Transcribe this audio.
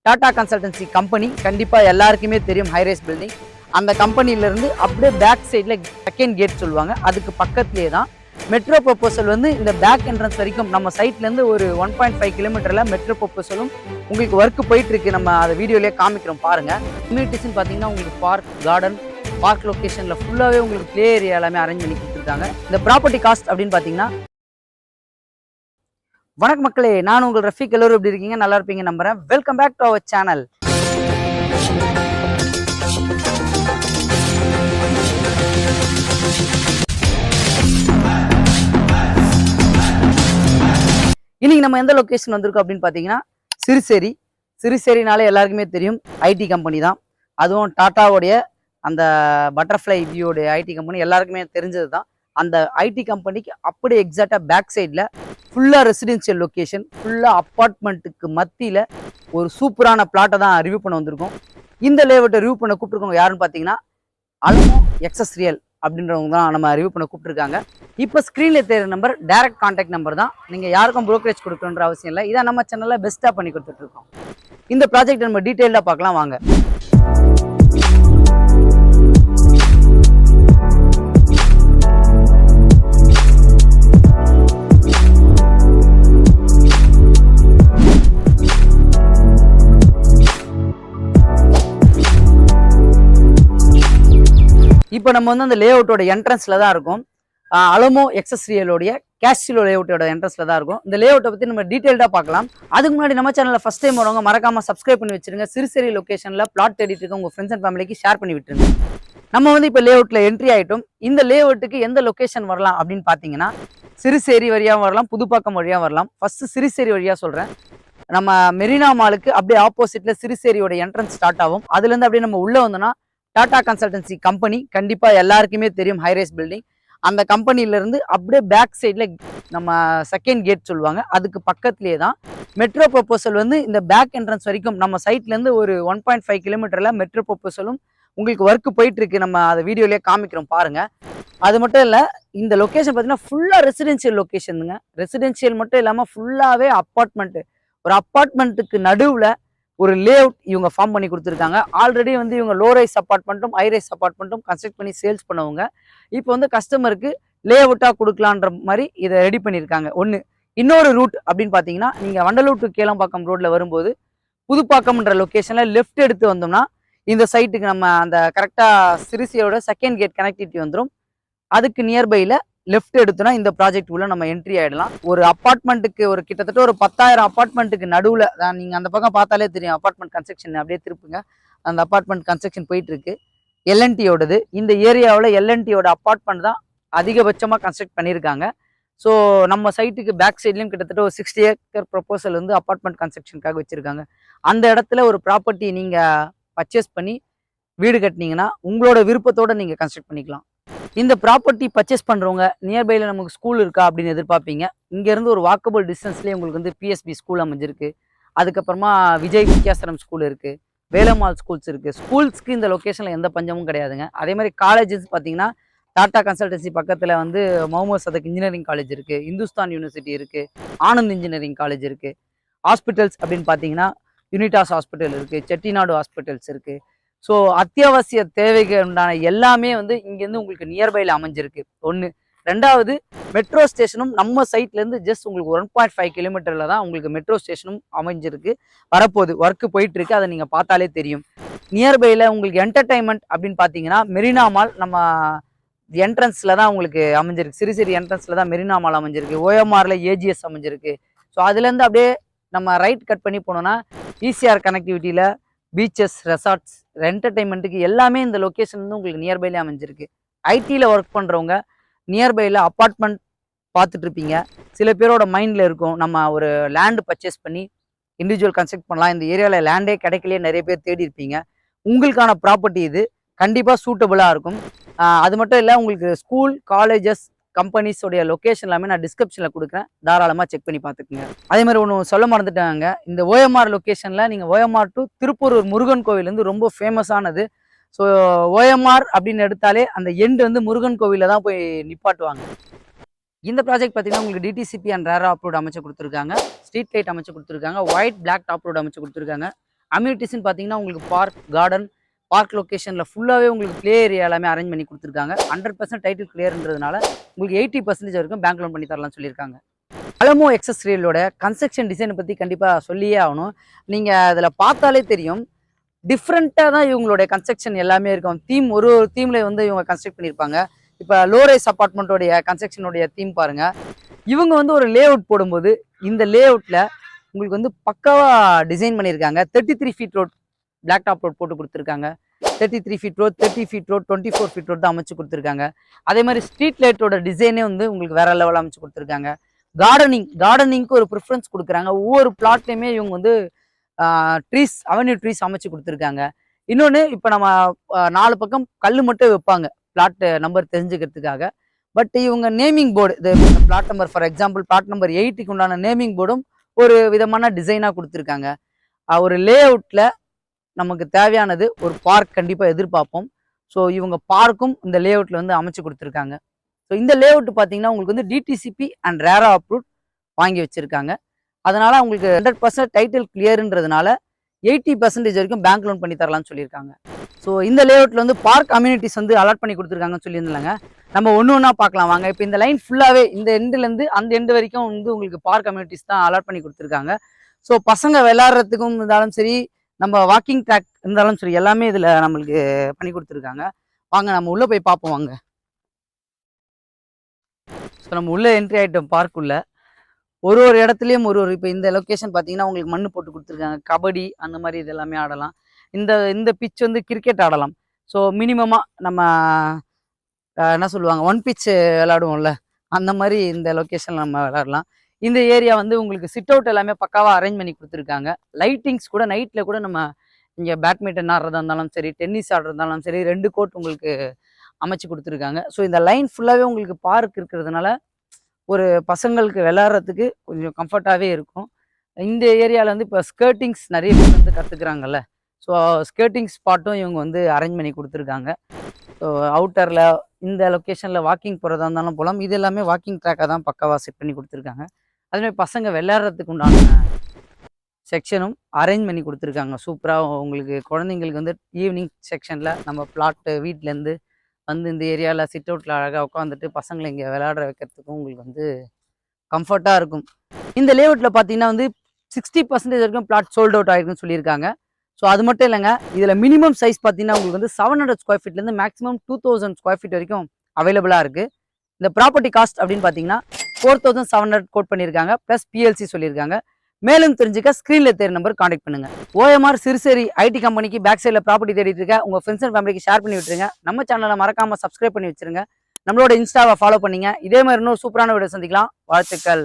Tata consultancy company கண்டிப்பாக எல்லாருக்குமே தெரியும். ஹைரைஸ் பில்டிங் அந்த கம்பெனிலேருந்து அப்படியே பேக் சைடில் செகண்ட் கேட் சொல்லுவாங்க. அதுக்கு பக்கத்துலேயே தான் மெட்ரோ ப்ரொபோசல் வந்து இந்த பேக் என்ட்ரன்ஸ் வரைக்கும் நம்ம சைட்லேருந்து ஒரு 1.5 கிலோமீட்டரில் மெட்ரோ ப்ரொபோசலும் உங்களுக்கு ஒர்க் போயிட்டு இருக்கு. நம்ம அதை வீடியோலேயே காமிக்கிறோம் பாருங்க. கம்யூனிட்டிஸ்ன்னு பார்த்தீங்கன்னா உங்களுக்கு பார்க் லொக்கேஷனில் ஃபுல்லாகவே உங்களுக்கு ப்ளே ஏரியா எல்லாமே அரேஞ்ச் பண்ணி கொடுத்துருக்காங்க. இந்த ப்ராப்பர்ட்டி காஸ்ட் அப்படின்னு பார்த்தீங்கன்னா, வணக்கம் மக்களே, நான் உங்கள் ரஃபீக். எல்லோரும் எப்படி இருக்கீங்க? நல்லா இருப்பீங்க நம்புறேன். Welcome back to our channel. இன்னைக்கு நம்ம எந்த லொக்கேஷன் வந்திருக்கோம் அப்படின்னு பார்த்தீங்கன்னா, சிறுசேரினாலே எல்லாருக்குமே தெரியும் ஐடி கம்பெனி தான். அதுவும் டாட்டாவுடைய அந்த பட்டர்ஃப்ளை வியூடைய ஐடி கம்பெனி எல்லாருக்குமே தெரிஞ்சது தான். அந்த ஐடி கம்பெனிக்கு அப்படியே எக்ஸாக்டாக பேக் சைடில் ஃபுல்லாக ரெசிடென்ஷியல் லொக்கேஷன், ஃபுல்லாக அப்பார்ட்மெண்ட்டுக்கு மத்தியில் ஒரு சூப்பரான பிளாட்டை தான் ரிவ்யூ பண்ண வந்திருக்கோம். இந்த லேஅவுட்டை ரிவ்யூ பண்ண கூப்பிட்டுருக்கோங்க யாருன்னு பார்த்தீங்கன்னா, அலமோ எக்ஸஸ் ரியல் அப்படின்றவங்க தான் நம்ம ரிவ்யூ பண்ண கூப்பிட்டுருக்காங்க. இப்போ ஸ்க்ரீனில் தெரியுற நம்பர் டைரக்ட் கான்டாக்ட் நம்பர் தான். நீங்கள் யாருக்கும் ப்ரோக்கரேஜ் கொடுக்கணுன்ற அவசியம் இல்லை. இதான் நம்ம சேனலில் பெஸ்ட்டாக பண்ணி கொடுத்துட்ருக்கோம். இந்த ப்ராஜெக்ட் நம்ம டீட்டெயிலாக பார்க்கலாம் வாங்க. இப்போ நம்ம வந்து அந்த லேஅவுட்டோட என்ட்ரன்ஸ்ல தான் இருக்கும். அலமோ எக்ஸஸ் ரியலோடைய கேஷிலோ லேஅவுட்டோட என்ட்ரன்ஸ்ல தான் இருக்கும். இந்த லேஅவுட்டை பற்றி நம்ம டீட்டெயில்டாக பார்க்கலாம். அதுக்கு முன்னாடி நம்ம சேனலில் ஃபஸ்ட் டைம் வரவங்க மறக்காம சப்ஸ்கிரைப் பண்ணி வச்சிருங்க. சிறுசேரி லொக்கேஷனில் பிளாட் தேடிட்டு இருக்க உங்கள் ஃப்ரெண்ட்ஸ் அண்ட் ஃபேமிலிக்கு ஷேர் பண்ணி விட்டுருங்க. நம்ம வந்து இப்போ லேஅவுட்டில் என்ட்ரி ஆகிட்டோம். இந்த லேஅவுட்டுக்கு எந்த லொக்கேஷன் வரலாம் அப்படின்னு பார்த்தீங்கன்னா, சிறுசேரி வழியாக வரலாம், புதுப்பாக்கம் வழியாக வரலாம். ஃபர்ஸ்ட் சிறுசேரி வழியாக சொல்கிறேன். நம்ம மெரினா மாலுக்கு அப்படியே ஆப்போசிட்ல சிறுசேரியோட என்ட்ரன்ஸ் ஸ்டார்ட் ஆகும். அதுலேருந்து அப்படியே நம்ம உள்ளே வந்தோம்னா டாடா கன்சல்டன்சி கம்பெனி கண்டிப்பாக எல்லாருக்குமே தெரியும். ஹைரைஸ் பில்டிங் அந்த கம்பெனிலேருந்து அப்படியே பேக் சைடில் நம்ம செகண்ட் கேட் சொல்லுவாங்க. அதுக்கு பக்கத்துலேயே தான் மெட்ரோ ப்ரொபோசல் வந்து இந்த பேக் என்ட்ரன்ஸ் வரைக்கும் நம்ம சைட்லேருந்து ஒரு 1.5 கிலோமீட்டரில் மெட்ரோ ப்ரொபோசலும் உங்களுக்கு ஒர்க் போயிட்டு இருக்கு. நம்ம அதை வீடியோலேயே காமிக்கிறோம் பாருங்க. அது மட்டும் இல்லை, இந்த லொக்கேஷன் பார்த்தீங்கன்னா ஃபுல்லாக ரெசிடென்ஷியல் லொக்கேஷனுங்க. ரெசிடென்ஷியல் மட்டும் இல்லாமல் ஃபுல்லாகவே அப்பார்ட்மெண்ட்டு. ஒரு அப்பார்ட்மெண்ட்டுக்கு நடுவில் ஒரு லேஅவுட் இவங்க ஃபார்ம் பண்ணி கொடுத்துருக்காங்க. ஆல்ரெடி வந்து இவங்க லோ ரைஸ் அப்பார்ட்மெண்ட்டும் ஹை ரைஸ் அப்பார்ட்மெண்ட்டும் கன்ஸ்ட்ரக்ட் பண்ணி சேல்ஸ் பண்ணவங்க. இப்போ வந்து கஸ்டமருக்கு லேஅவுட்டாக கொடுக்கலான்ற மாதிரி இதை ரெடி பண்ணியிருக்காங்க. ஒன்று. இன்னொரு ரூட் அப்படின்னு பார்த்தீங்கன்னா, நீங்கள் வண்டலூர் டு கேளம்பாக்கம் ரோட்டில் வரும்போது புதுப்பாக்கம்ன்ற லொக்கேஷனில் லெஃப்ட் எடுத்து வந்தோம்னா இந்த சைட்டுக்கு நம்ம அந்த கரெக்டாக சிறுசியோட செகண்ட் கேட் கனெக்டிவிட்டி வந்துடும். அதுக்கு நியர்பையில் லெஃப்ட் எடுத்தோன்னா இந்த ப்ராஜெக்ட் உள்ள நம்ம என்ட்ரி ஆகிடலாம். ஒரு அப்பார்ட்மெண்ட்டுக்கு ஒரு கிட்டத்தட்ட ஒரு 10,000 அப்பார்ட்மெண்ட்டுக்கு நடுவில் தான். நீங்கள் அந்த பக்கம் பார்த்தாலே தெரியும் அப்பார்ட்மெண்ட் கன்ஸ்ட்ரக்ஷன். அப்படியே திருப்புங்க, அந்த அப்பார்ட்மெண்ட் கன்ஸ்ட்ரக்ஷன் போயிட்டு இருக்கு. எல்என்டியோடது. இந்த ஏரியாவில் எல்என்டியோட அப்பார்ட்மெண்ட் தான் அதிகபட்சமாக கன்ஸ்ட்ரக்ட் பண்ணியிருக்காங்க. ஸோ நம்ம சைட்டுக்கு பேக் சைட்லையும் கிட்டத்தட்ட ஒரு 60 ஏக்கர் ப்ரொபோசல் வந்து அப்பார்ட்மெண்ட் கன்ஸ்ட்ரக்ஷனுக்காக வச்சுருக்காங்க. அந்த இடத்துல ஒரு ப்ராப்பர்ட்டி நீங்கள் பர்ச்சேஸ் பண்ணி வீடு கட்டினீங்கன்னா உங்களோட விருப்பத்தோடு நீங்கள் கன்ஸ்ட்ரக்ட் பண்ணிக்கலாம். இந்த ப்ராப்பர்ட்டி பர்ச்சேஸ் பண்ணுறவங்க நியர்பையில் நமக்கு ஸ்கூல் இருக்கா அப்படின்னு எதிர்பார்ப்பீங்க. இங்கேருந்து ஒரு வாக்கபிள் டிஸ்டன்ஸ்லேயே உங்களுக்கு வந்து பிஎஸ்பி ஸ்கூல் அமைஞ்சிருக்கு. அதுக்கப்புறமா விஜய் வித்யாசரம் ஸ்கூல் இருக்குது, வேலம்மாள் ஸ்கூல்ஸ் இருக்குது. ஸ்கூல்ஸ்க்கு இந்த லொக்கேஷனில் எந்த பஞ்சமும் கிடையாதுங்க. அதே மாதிரி காலேஜஸ் பார்த்தீங்கன்னா, டாடா கன்சல்டன்சி பக்கத்தில் வந்து முகமது சதக் இன்ஜினியரிங் காலேஜ் இருக்குது, இந்துஸ்தான் யூனிவர்சிட்டி இருக்குது, ஆனந்த் இன்ஜினியரிங் காலேஜ் இருக்குது. ஹாஸ்பிட்டல்ஸ் அப்படின்னு பார்த்தீங்கன்னா யூனிட்டாஸ் ஹாஸ்பிட்டல் இருக்குது, செட்டிநாடு ஹாஸ்பிட்டல்ஸ் இருக்குது. ஸோ அத்தியாவசிய தேவைகள் உண்டான எல்லாமே வந்து இங்கேருந்து உங்களுக்கு நியர்பையில் அமைஞ்சிருக்கு. ஒன்று. ரெண்டாவது, மெட்ரோ ஸ்டேஷனும் நம்ம சைட்லேருந்து ஜஸ்ட் உங்களுக்கு 1.5 கிலோமீட்டரில் தான் உங்களுக்கு மெட்ரோ ஸ்டேஷனும் அமைஞ்சிருக்கு. வரப்போகுது, ஒர்க்கு போயிட்டுருக்கு. அதை நீங்கள் பார்த்தாலே தெரியும். நியர்பையில் உங்களுக்கு என்டர்டைன்மெண்ட் அப்படின்னு பார்த்தீங்கன்னா மெரினா மால் நம்ம என்ட்ரன்ஸில் தான் உங்களுக்கு அமைஞ்சிருக்கு. சிறுசேரி என்ட்ரன்ஸில் தான் மெரினா மால் அமைஞ்சிருக்கு. ஓஎம்ஆரில் ஏஜிஎஸ் அமைஞ்சிருக்கு. ஸோ அதுலேருந்து அப்படியே நம்ம ரைட் கட் பண்ணி போனோன்னா ஈசிஆர் கனெக்டிவிட்டியில் பீச்சஸ், ரெசார்ட்ஸ், என்டர்டைன்மெண்ட்டுக்கு எல்லாமே இந்த லொக்கேஷன் வந்து உங்களுக்கு நியர்பைலே அமைஞ்சிருக்கு. ஐடியில் ஒர்க் பண்ணுறவங்க நியர்பையில் அப்பார்ட்மெண்ட் பார்த்துட்டு இருப்பீங்க. சில பேரோட மைண்டில் இருக்கும் நம்ம ஒரு லேண்டு பர்ச்சேஸ் பண்ணி இண்டிவிஜுவல் கன்ஸ்ட்ரக்ட் பண்ணலாம், இந்த ஏரியாவில் லேண்டே கிடைக்கலையே நிறைய பேர் தேடி இருப்பீங்க. உங்களுக்கான ப்ராப்பர்ட்டி இது கண்டிப்பாக சூட்டபுளாக இருக்கும். அது மட்டும் இல்லை, உங்களுக்கு ஸ்கூல், காலேஜஸ், கம்பெனிஸோடைய லொக்கேஷன் எல்லாமே நான் டிஸ்கிரிப்ஷனில் கொடுக்குறேன், தாராளமாக செக் பண்ணி பார்த்துக்குங்க. அதே மாதிரி ஒன்று சொல்ல மறந்துட்டாங்க, இந்த ஓஎம்ஆர் லொக்கேஷனில் நீங்கள் ஓஎம்ஆர் டு திருப்பூரூர் முருகன் கோவில் வந்து ரொம்ப ஃபேமஸானது. ஸோ ஓஎம்ஆர் அப்படின்னு எடுத்தாலே அந்த எண்டு வந்து முருகன் கோவிலில் தான் போய் நிப்பாட்டுவாங்க. இந்த ப்ராஜெக்ட் பார்த்தீங்கன்னா உங்களுக்கு டிடிசிபி அண்ட் ரேரா அப்ரூவ்ட் அமைச்சு கொடுத்துருக்காங்க, ஸ்ட்ரீட் லைட் அமைச்சு கொடுத்துருக்காங்க, ஒயிட் பிளாக் டாப் ரோடு அமைச்சு கொடுத்துருக்காங்க. அம்யூனிட்டிஸ்ன்னு பார்த்தீங்கன்னா உங்களுக்கு பார்க் லொக்கேஷனில் ஃபுல்லாகவே உங்களுக்கு ப்ளே ஏரியா எல்லாமே அரேஞ்ச் பண்ணி கொடுத்துருக்காங்க. 100% டைட்டில் கிளியர்ன்றதுனால உங்களுக்கு 80% வரைக்கும் பேங்க் லோன் பண்ணி தரலாம்னு சொல்லியிருக்காங்க. அலமோ எக்ஸஸ் ரியலோட கன்ஸ்ட்ரக்ஷன் டிசைனை பற்றி கண்டிப்பாக சொல்லியே ஆகணும். நீங்கள் அதில் பார்த்தாலே தெரியும், டிஃப்ரெண்ட்டாக தான் இவங்களுடைய கன்ஸ்ட்ரக்ஷன் எல்லாமே இருக்கும். ஒரு தீமில் வந்து இவங்க கன்ஸ்ட்ரக்ட் பண்ணியிருப்பாங்க. இப்போ லோரைஸ் அப்பார்ட்மெண்ட்டோடைய கன்ஸ்ட்ரக்ஷனுடைய தீம் பாருங்க. இவங்க வந்து ஒரு லே அவுட் போடும்போது இந்த லே அவுட்டில் உங்களுக்கு வந்து பக்காவாக டிசைன் பண்ணியிருக்காங்க. 33 feet road black top road போட்டு கொடுத்துருக்காங்க. 33 feet road, 30 feet road, 24 feet road தான் அமைச்சு கொடுத்துருக்காங்க. அதே மாதிரி ஸ்ட்ரீட் லைட்டோட டிசைனே வந்து உங்களுக்கு வேற லெவலில் அமைச்சு கொடுத்துருக்காங்க. கார்டனிங்க்கு ஒரு ப்ரிஃபரன்ஸ் கொடுக்குறாங்க. ஒவ்வொரு பிளாட்லையுமே இவங்க வந்து அவென்யூ ட்ரீஸ் அமைச்சு கொடுத்துருக்காங்க. இன்னொன்று, இப்போ நம்ம 4 பக்கம் கல் மட்டும் வைப்பாங்க பிளாட் நம்பர் தெரிஞ்சுக்கிறதுக்காக. பட் இவங்க நேமிங் போர்டு, இது flat number, for example flat number 8க்கு உண்டான நேமிங் போர்டும் ஒரு விதமான டிசைனாக கொடுத்துருக்காங்க. ஒரு லே அவுட்டில் நமக்கு தேவையானது ஒரு பார்க் கண்டிப்பாக எதிர்பார்ப்போம். ஸோ இவங்க பார்க்கும் இந்த லே அவுட்டில் வந்து அமைச்சு கொடுத்துருக்காங்க. ஸோ இந்த லே அவுட் பார்த்தீங்கன்னா உங்களுக்கு வந்து டிடிசிபி அண்ட் ரேரா அப்ரூவ் வாங்கி வச்சுருக்காங்க. அதனால் உங்களுக்கு 100% டைட்டில் கிளியர்ன்றதுனால 80% வரைக்கும் பேங்க் லோன் பண்ணி தரலாம்னு சொல்லியிருக்காங்க. ஸோ இந்த லே அவுட்டில் வந்து பார்க் அம்யூனிட்டிஸ் வந்து அலாட் பண்ணி கொடுத்துருக்காங்கன்னு சொல்லியிருந்தாங்க. நம்ம ஒன்று ஒன்றா பார்க்கலாம் வாங்க. இப்போ இந்த லைன் ஃபுல்லாகவே இந்த எண்டுலேருந்து அந்த எண்டு வரைக்கும் வந்து உங்களுக்கு பார்க் கம்யூனிட்டிஸ் தான் அலாட் பண்ணி கொடுத்துருக்காங்க. ஸோ பசங்க விளையாடுறதுக்கும் இருந்தாலும் சரி, நம்ம வாக்கிங் ட்ராக் இருந்தாலும் சரி, எல்லாமே இதில் நம்மளுக்கு பண்ணி கொடுத்துருக்காங்க. வாங்க நம்ம உள்ளே போய் பார்ப்போம் வாங்க. ஸோ நம்ம உள்ளே என்ட்ரி ஆகிட்டோம் பார்க்குள்ள. ஒரு இடத்துலையும் இப்போ இந்த லொக்கேஷன் பார்த்தீங்கன்னா உங்களுக்கு மண் போட்டு கொடுத்துருக்காங்க. கபடி அந்த மாதிரி இது எல்லாமே ஆடலாம். இந்த பிச் வந்து கிரிக்கெட் ஆடலாம். ஸோ மினிமமாக நம்ம என்ன சொல்லுவாங்க, 1 பிச் விளாடுவோம்ல, அந்த மாதிரி இந்த லொக்கேஷனில் நம்ம விளாடலாம். இந்த ஏரியா வந்து உங்களுக்கு சிட் அவுட் எல்லாமே பக்காவாக அரேஞ்ச் பண்ணி கொடுத்துருக்காங்க. லைட்டிங்ஸ் கூட நைட்டில் கூட நம்ம இங்கே பேட்மிண்டன் ஆடுறதா இருந்தாலும் சரி, டென்னிஸ் ஆடுறதா இருந்தாலும் சரி, 2 கோர்ட் உங்களுக்கு அமைச்சு கொடுத்துருக்காங்க. ஸோ இந்த லைன் ஃபுல்லாகவே உங்களுக்கு பார்க் இருக்கிறதுனால ஒரு பசங்களுக்கு விளையாடுறதுக்கு கொஞ்சம் கம்ஃபர்ட்டாகவே இருக்கும். இந்த ஏரியாவில் வந்து இப்போ ஸ்கேர்ட்டிங்ஸ் நிறைய பேர் வந்து கற்றுக்குறாங்கல்ல, ஸோ ஸ்கேர்ட்டிங் ஸ்பாட்டும் இவங்க வந்து அரேஞ்ச் பண்ணி கொடுத்துருக்காங்க. ஸோ அவுட்டரில் இந்த லொக்கேஷனில் வாக்கிங் போகிறதா இருந்தாலும் போகலாம். இது எல்லாமே வாக்கிங் ட்ராக்காக தான் பக்காவாக செட் பண்ணி கொடுத்துருக்காங்க. அதுமாதிரி பசங்க விளையாடுறதுக்கு உண்டான செக்ஷனும் அரேஞ்ச் பண்ணி கொடுத்துருக்காங்க சூப்பராக. உங்களுக்கு குழந்தைங்களுக்கு வந்து ஈவினிங் செக்ஷனில் நம்ம பிளாட்டு வீட்டிலேருந்து வந்து இந்த ஏரியாவில் சிட் அவுட்டில் அழகாக உட்காந்துட்டு பசங்களை இங்கே விளையாட வைக்கிறதுக்கும் உங்களுக்கு வந்து கம்ஃபர்ட்டாக இருக்கும். இந்த லே அவுட்டில் பார்த்தீங்கன்னா வந்து 60% வரைக்கும் பிளாட் சோல்ட் அவுட் ஆகிருக்குன்னு சொல்லியிருக்காங்க. ஸோ அது மட்டும் இல்லைங்க, இதில் மினிமம் சைஸ் பார்த்தீங்கன்னா உங்களுக்கு வந்து 700 ஸ்கொயர் ஃபீட்லேருந்து மேக்ஸிமம் 2000 ஸ்கொயர் ஃபீட் வரைக்கும் அவைலபிளாக இருக்குது. இந்த ப்ராப்பர்ட்டி காஸ்ட் அப்படின்னு பார்த்தீங்கன்னா 4700 கோட் பண்ணியிருக்காங்க, ப்ளஸ் பிஎல்சி சொல்லியிருக்காங்க. மேலும் தெரிஞ்சுக்க ஸ்க்ரீனில் தேர் நம்பர் கான்டாக்ட் பண்ணுங்கள். OMR சிறுசேரி ஐடி கம்பெனிக்கு பேக் சைடில் ப்ராப்பர்ட்டி தேடிட்டு இருக்க உங்கள் ஃப்ரெண்ட்ஸ் அண்ட் ஃபேமிலிக்கு ஷேர் பண்ணி விட்டுருங்க. நம்ம சேனலை மறக்காமல் சப்ஸ்கிரைப் பண்ணி வச்சுருங்க. நம்மளோட இன்ஸ்டாவை ஃபாலோ பண்ணிங்க. இதே மாதிரி இன்னொரு சூப்பரான வீடியோ சந்திக்கலாம். வாழ்த்துக்கள்.